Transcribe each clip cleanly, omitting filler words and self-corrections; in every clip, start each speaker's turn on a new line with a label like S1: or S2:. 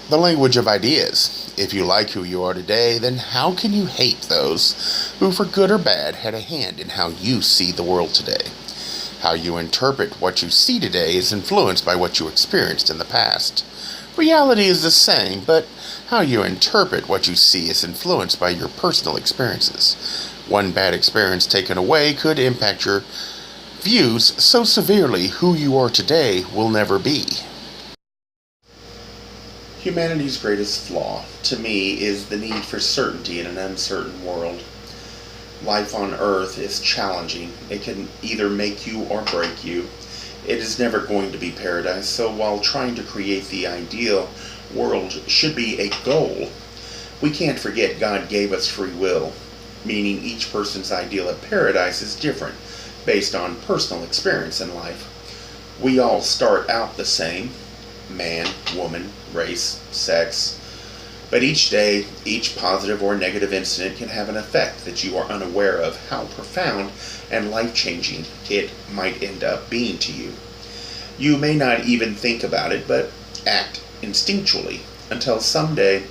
S1: The language of ideas. If you like who you are today, then how can you hate those who, for good or bad, had a hand in how you see the world today? How you interpret what you see today is influenced by what you experienced in the past. Reality is the same, but how you interpret what you see is influenced by your personal experiences. One bad experience taken away could impact your views so severely who you are today will never be. Humanity's greatest flaw, to me, is the need for certainty in an uncertain world. Life on Earth is challenging. It can either make you or break you. It is never going to be paradise, so while trying to create the ideal world should be a goal, we can't forget God gave us free will, meaning each person's ideal of paradise is different based on personal experience in life. We all start out the same: man, woman, race, sex. But each day, each positive or negative incident can have an effect that you are unaware of how profound and life-changing it might end up being to you. You may not even think about it, but act instinctually until someday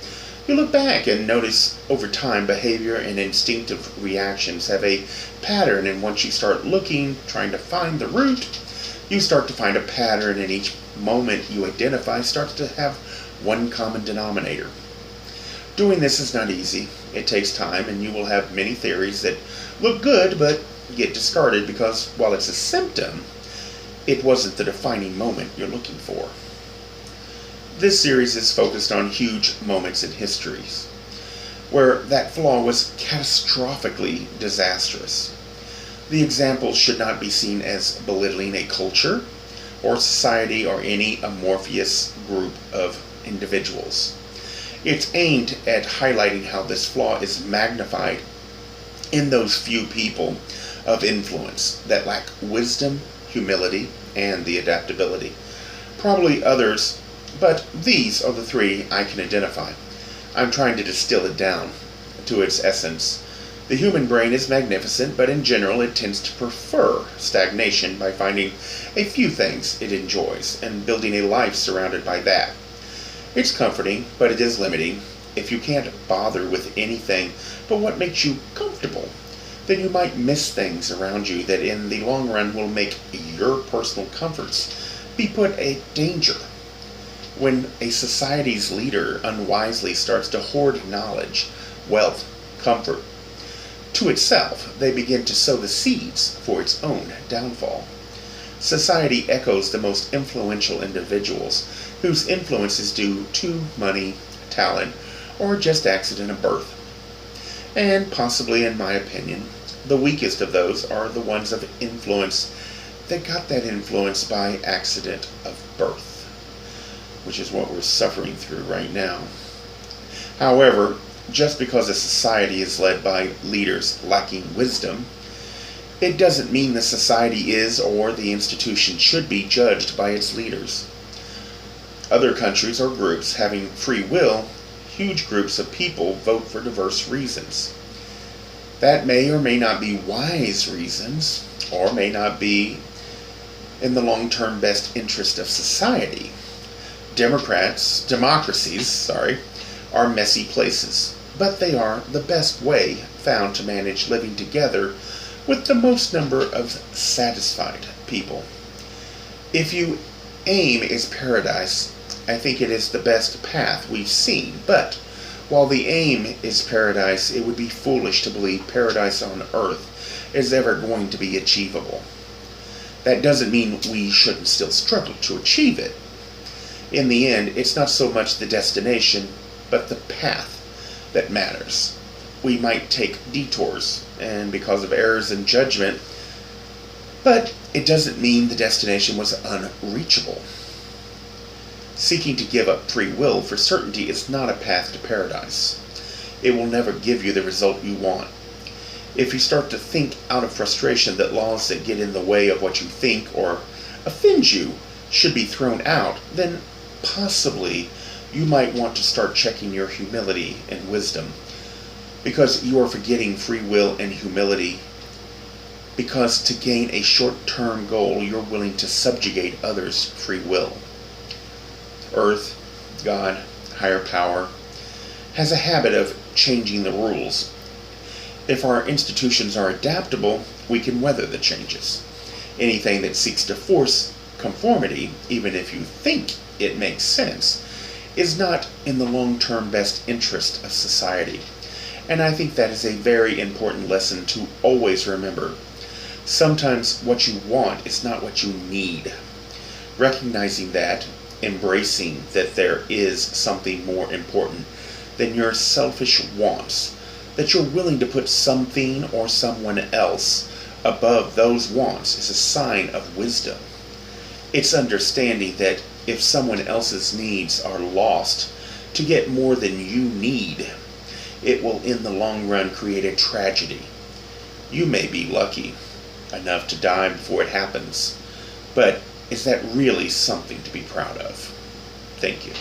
S1: you look back and notice over time behavior and instinctive reactions have a pattern, and once you start looking, trying to find the root, you start to find a pattern, and each moment you identify starts to have one common denominator. Doing this is not easy. It takes time, and you will have many theories that look good but get discarded because, while it's a symptom, it wasn't the defining moment you're looking for. This series is focused on huge moments in histories where that flaw was catastrophically disastrous. The examples should not be seen as belittling a culture or society or any amorphous group of individuals. It's aimed at highlighting how this flaw is magnified in those few people of influence that lack wisdom, humility, and the adaptability. Probably others, but these are the three I can identify. I'm trying to distill it down to its essence. The human brain is magnificent, but in general it tends to prefer stagnation by finding a few things it enjoys and building a life surrounded by that. It's comforting, but it is limiting. If you can't bother with anything but what makes you comfortable, then you might miss things around you that in the long run will make your personal comforts be put at danger. When a society's leader unwisely starts to hoard knowledge, wealth, comfort to itself, they begin to sow the seeds for its own downfall. Society echoes the most influential individuals whose influence is due to money, talent, or just accident of birth. And possibly, in my opinion, the weakest of those are the ones of influence that got that influence by accident of birth, which is what we're suffering through right now. However, just because a society is led by leaders lacking wisdom, it doesn't mean the society is or the institution should be judged by its leaders. Other countries or groups having free will, huge groups of people vote for diverse reasons. That may or may not be wise reasons, or may not be in the long-term best interest of society. Democracies, are messy places, but they are the best way found to manage living together with the most number of satisfied people. If you aim is paradise, I think it is the best path we've seen, but while the aim is paradise, it would be foolish to believe paradise on earth is ever going to be achievable. That doesn't mean we shouldn't still struggle to achieve it. In the end, it's not so much the destination, but the path that matters. We might take detours, and because of errors in judgment, but it doesn't mean the destination was unreachable. Seeking to give up free will for certainty is not a path to paradise. It will never give you the result you want. If you start to think out of frustration that laws that get in the way of what you think or offend you should be thrown out, then possibly you might want to start checking your humility and wisdom, because you are forgetting free will and humility, because to gain a short-term goal you're willing to subjugate others' free will. Earth, God, higher power, has a habit of changing the rules. If our institutions are adaptable, we can weather the changes. Anything that seeks to force conformity, even if you think it makes sense, is not in the long-term best interest of society. And I think that is a very important lesson to always remember. Sometimes what you want is not what you need. Recognizing that, embracing that there is something more important than your selfish wants, that you're willing to put something or someone else above those wants, is a sign of wisdom. It's understanding that if someone else's needs are lost to get more than you need, it will in the long run create a tragedy. You may be lucky enough to die before it happens, but is that really something to be proud of? Thank you.